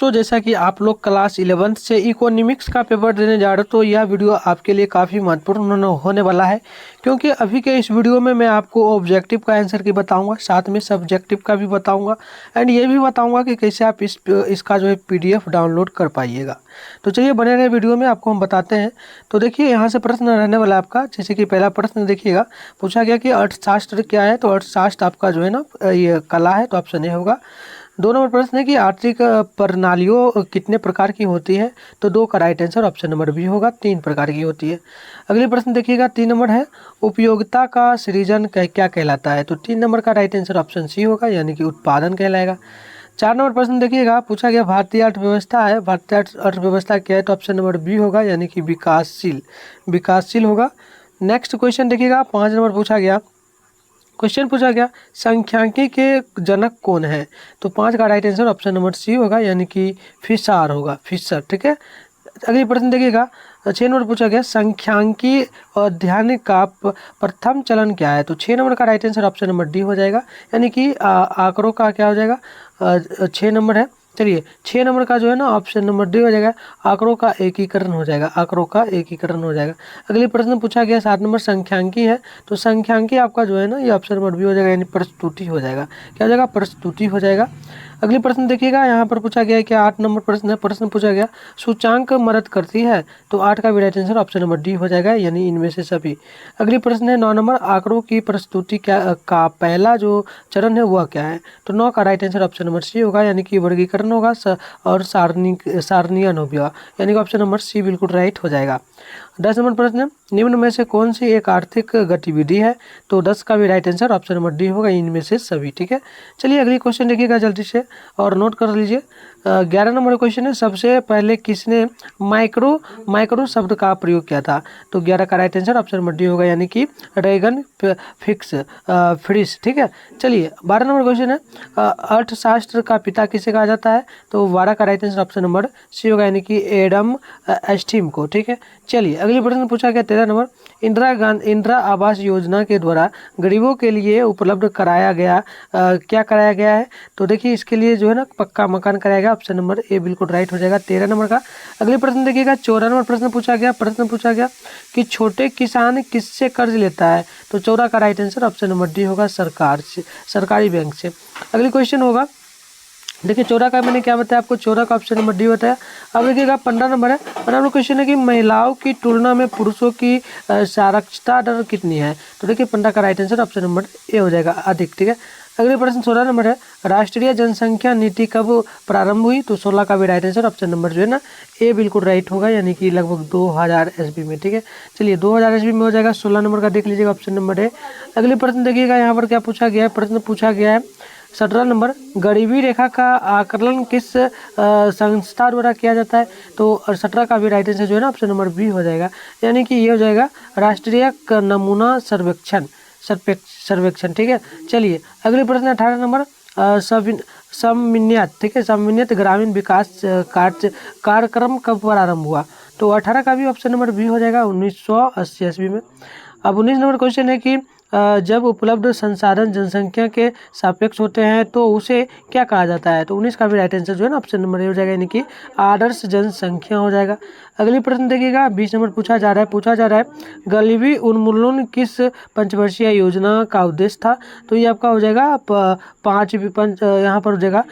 दोस्तों, जैसा कि आप लोग क्लास 11th से इकोनॉमिक्स का पेपर देने जा रहे हो, तो यह वीडियो आपके लिए काफ़ी महत्वपूर्ण होने वाला है, क्योंकि अभी के इस वीडियो में मैं आपको ऑब्जेक्टिव का आंसर की बताऊंगा, साथ में सब्जेक्टिव का भी बताऊंगा एंड ये भी बताऊंगा कि कैसे आप इसका जो है पीडीएफ डाउनलोड कर पाइएगा। तो चलिए बने रहे वीडियो में, आपको हम बताते हैं। तो देखिए यहाँ से प्रश्न रहने वाला है आपका, जैसे कि पहला प्रश्न देखिएगा, पूछा गया कि अर्थशास्त्र क्या है। तो अर्थशास्त्र आपका जो है ना ये कला है, तो ऑप्शन ए होगा। 2 नंबर प्रश्न है कि आर्थिक प्रणालियों कितने प्रकार की होती है। तो 2 का right answer option number B होगा, 3 प्रकार की होती है। अगले प्रश्न देखिएगा 3 नंबर है, उपयोगिता का सृजन क्या कहलाता है। तो 3 नंबर का राइट आंसर ऑप्शन सी होगा, यानी कि उत्पादन कहलाएगा। 4 नंबर प्रश्न देखिएगा, पूछा गया भारतीय अर्थव्यवस्था है, भारतीय अर्थव्यवस्था क्या है। तो ऑप्शन नंबर बी होगा, यानी कि विकासशील होगा। नेक्स्ट क्वेश्चन देखिएगा 5 नंबर क्वेश्चन पूछा गया सांख्यिकी के जनक कौन है। तो 5 का right answer option number C होगा, यानी कि फिशर। ठीक है। अगले प्रश्न देखिएगा 6 नंबर पूछा गया सांख्यिकी अध्ययन का प्रथम चलन क्या है। तो 6 नंबर का right answer option number D हो जाएगा, यानी कि आंकड़ों का क्या हो जाएगा, 6 नंबर है। चलिए 6 नंबर का जो है ना ऑप्शन नंबर डी हो जाएगा, आंकड़ों का एकीकरण हो जाएगा। अगले प्रश्न पूछा गया 7 नंबर सांख्यिकी है। तो सांख्यिकी आपका जो है ना ये ऑप्शन नंबर बी हो जाएगा, यानी प्रस्तुति हो जाएगा। क्या हो जाएगा, प्रस्तुति हो जाएगा। अगले प्रश्न देखिएगा, यहाँ पर पूछा गया है कि 8 नंबर प्रश्न पूछा गया सूचांक मदद करती है। तो 8 का भी right answer option number D हो जाएगा, यानी इनमें से सभी। अगली प्रश्न है 9 नंबर, आंकड़ों की प्रस्तुति का पहला जो चरण है वह क्या है। तो 9 का right answer option number C होगा, यानी कि वर्गीकरण होगा और सारणीयन होगा, यानी कि ऑप्शन नंबर सी बिल्कुल राइट हो जाएगा। 10 नंबर प्रश्न, निम्न में से कौन सी एक आर्थिक गतिविधि है। तो 10 का भी right answer option number D होगा, इनमें से सभी। ठीक है। चलिए अगली क्वेश्चन देखिएगा जल्दी से और नोट कर लीजिए। 11 नंबर क्वेश्चन है, सबसे पहले किसने माइक्रो शब्द का प्रयोग किया था। तो 11 का right answer option number D होगा, यानी कि रेगन फ्रिश। ठीक है। चलिए 12 नंबर क्वेश्चन है, अर्थशास्त्र का पिता किसे कहा जाता है। तो 12 का right answer option number C होगा, यानी कि एडम स्टीम को। ठीक है। चलिए अगले प्रश्न पूछा गया 13 नंबर, इंदिरा आवास योजना के द्वारा गरीबों के लिए उपलब्ध क्या कराया गया है। तो देखिए इसके लिए जो है ना पक्का मकान कराया गया, ऑप्शन नंबर ए बिल्कुल राइट हो जाएगा 13 नंबर का। अगले प्रश्न देखिएगा 14 नंबर प्रश्न पूछा गया कि छोटे किसान किससे कर्ज लेता है। तो 14 का right answer option number D होगा, सरकारी बैंक से। अगले क्वेश्चन होगा, देखिए 14 का मैंने क्या बताया आपको, 14 का ऑप्शन नंबर डी बताया। अब देखिएगा 15 नंबर है, 15 नंबर क्वेश्चन है कि महिलाओं की तुलना में पुरुषों की साक्षरता दर कितनी है। तो देखिए 15 का right answer option number A हो जाएगा, अधिक। ठीक है। अगले प्रश्न 16 नंबर है, राष्ट्रीय जनसंख्या नीति कब प्रारंभ हुई। तो 16 का भी राइट आंसर ऑप्शन नंबर जो है ना ए बिल्कुल राइट होगा, यानी कि लगभग 2000 ईस्वी में। ठीक है। चलिए 2000 ईस्वी में हो जाएगा। 16 नंबर का देख लीजिएगा, ऑप्शन नंबर ए। अगले प्रश्न देखिएगा यहाँ पर क्या पूछा गया है, प्रश्न पूछा गया है 17 नंबर, गरीबी रेखा का आकलन किस संस्था द्वारा किया जाता है। तो 17 का भी राइट आंसर जो है ना ऑप्शन नंबर बी हो जाएगा, यानी कि ये हो जाएगा राष्ट्रीय नमूना सर्वेक्षण। ठीक है। चलिए अगले प्रश्न 18 नंबर, समन्वित। ठीक है, समन्वित ग्रामीण विकास कार्यक्रम कब प्रारंभ हुआ। तो 18 का भी ऑप्शन नंबर बी हो जाएगा, 1980 ईस्वी में। अब 19 नंबर क्वेश्चन है कि जब उपलब्ध संसाधन जनसंख्या के सापेक्ष होते हैं तो उसे क्या कहा जाता है। तो 19 का भी राइट आंसर जो है ना ऑप्शन नंबर ए हो जाएगा, यानी कि आदर्श जनसंख्या हो जाएगा। अगली प्रश्न देखिएगा 20 नंबर पूछा जा रहा है गरीबी उन्मूलन किस पंचवर्षीय योजना का उद्देश्य था। तो ये आपका हो जाएगा यहाँ पर हो जाएगा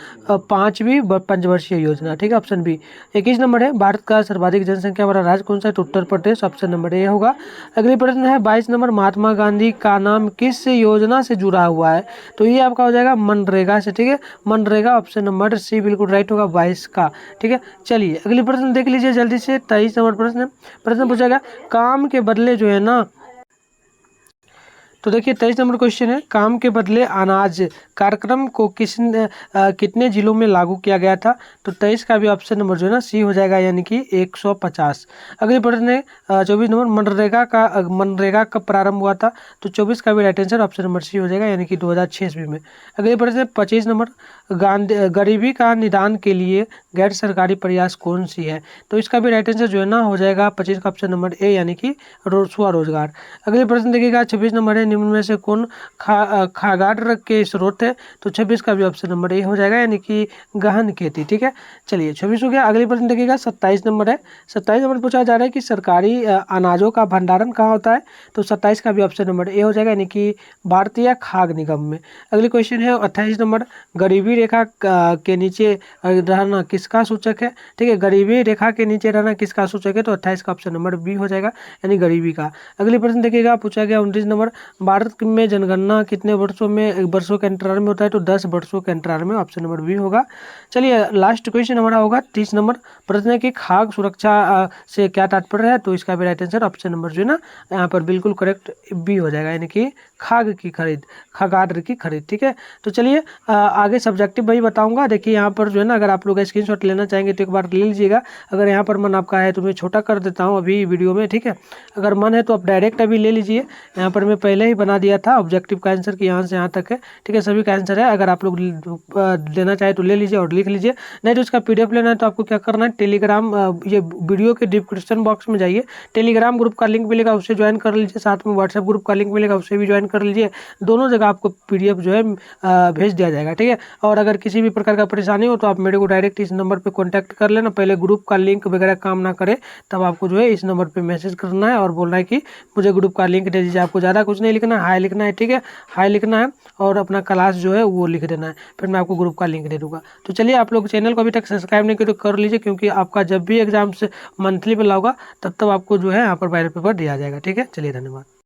5वीं पंचवर्षीय योजना। ठीक है, ऑप्शन बी। 21 नंबर है, भारत का सर्वाधिक जनसंख्या वाला राज्य कौन सा है। तो Uttar Pradesh, option number A होगा। अगली प्रश्न है 22 नंबर, महात्मा गांधी का नाम किस योजना से जुड़ा हुआ है। तो ये आपका हो जाएगा मनरेगा से। ठीक है, मनरेगा, ऑप्शन नंबर सी बिल्कुल राइट होगा 22 का। ठीक है। चलिए अगली प्रश्न देख लीजिए जल्दी से। 23 नंबर प्रश्न पूछा गया काम के बदले जो है ना, तो देखिए 23 नंबर क्वेश्चन है, काम के बदले अनाज कार्यक्रम को कितने जिलों में लागू किया गया था। तो 23 का भी ऑप्शन नंबर जो है ना सी हो जाएगा, यानी कि 150। अगले प्रश्न है 24 नंबर, मनरेगा कब प्रारंभ हुआ था। तो 24 का भी right answer option number C हो जाएगा, यानी कि 2006 ईस्वी में। अगले प्रश्न है 25 नंबर, गरीबी का निदान के लिए गैर सरकारी प्रयास कौन सी है? तो इसका भी राइट आंसर जो है ना हो जाएगा 25 का ऑप्शन नंबर ए, यानी कि स्वरोजगार। अगले प्रश्न देखिएगा 26 नंबर है, निम्न में से कौन खाद्यान्न के स्रोत है? तो 26 का भी ऑप्शन नंबर ए हो जाएगा, यानी कि गहन खेती। ठीक है, चलिए 26 हो गया। अगले प्रश्न देखिएगा 27 नंबर है। 27 नंबर पूछा जा रहा है कि सरकारी अनाजों का भंडारण कहाँ होता है? तो 27 का भी ऑप्शन नंबर ए हो जाएगा, यानी कि भारतीय खाद्य निगम में। अगले क्वेश्चन है 28 नंबर, गरीबी रेखा के नीचे रहना किसका सूचक है? ठीक है, गरीबी रेखा के नीचे रहना किसका सूचक है? तो 28 का ऑप्शन नंबर बी हो जाएगा, यानी गरीबी का। अगले प्रश्न देखिएगा पूछा गया 29 नंबर, भारत में जनगणना कितने वर्षों के अंतराल में होता है? तो 10 वर्षों के अंतराल में, ऑप्शन नंबर बी होगा। चलिए लास्ट क्वेश्चन हमारा होगा 30 नंबर, प्रश्न है कि खाद्य सुरक्षा से क्या तात्पर्य है? तो इसका भी राइट आंसर ऑप्शन नंबर जो है ना यहाँ पर बिल्कुल करेक्ट बी हो जाएगा, यानी कि खाद्य की खरीद, खाद्यान्न की खरीद। ठीक है, तो चलिए आगे सब्जेक्टिव वही बताऊंगा। देखिए यहाँ पर जो है ना, अगर आप लोग स्क्रीनशॉट लेना चाहेंगे तो एक बार ले लीजिएगा। अगर यहाँ पर मन आपका है तो मैं छोटा कर देता हूँ अभी वीडियो में। ठीक है, अगर मन है तो आप डायरेक्ट अभी ले लीजिए। यहाँ पर मैं पहले ही बना दिया था ऑब्जेक्टिव का आंसर कि यहाँ से यहाँ तक है। ठीक है, सभी का आंसर है। अगर आप लोग लेना चाहे तो ले लीजिए और लिख लीजिए, नहीं तो इसका पीडीएफ लेना है तो आपको क्या करना है, टेलीग्राम ये वीडियो के डिस्क्रिप्शन बॉक्स में जाइए, टेलीग्राम ग्रुप का लिंक मिलेगा, उससे ज्वाइन कर लीजिए। साथ में व्हाट्सएप ग्रुप का लिंक मिलेगा, उससे भी ज्वाइन कर लीजिए। दोनों जगह आपको पीडीएफ जो है भेज दिया जाएगा। ठीक है, और अगर किसी भी प्रकार का परेशानी हो तो आप मेरे को डायरेक्ट इस नंबर पर कॉन्टैक्ट कर लेना। पहले ग्रुप का लिंक वगैरह काम ना करे तब आपको जो है इस नंबर पर मैसेज करना है और बोलना है कि मुझे ग्रुप का लिंक दे दीजिए। आपको ज़्यादा कुछ नहीं लिखना है, हाई लिखना है। ठीक है, हाई लिखना है और अपना क्लास जो है वो लिख देना है, फिर मैं आपको ग्रुप का लिंक दे दूंगा। तो चलिए, आप लोग चैनल को अभी तक सब्सक्राइब नहीं किया तो कर लीजिए, क्योंकि आपका जब भी एग्जाम से मंथली वाला होगा तब आपको जो है यहाँ पर वायरल पेपर दिया जाएगा। ठीक है, चलिए धन्यवाद।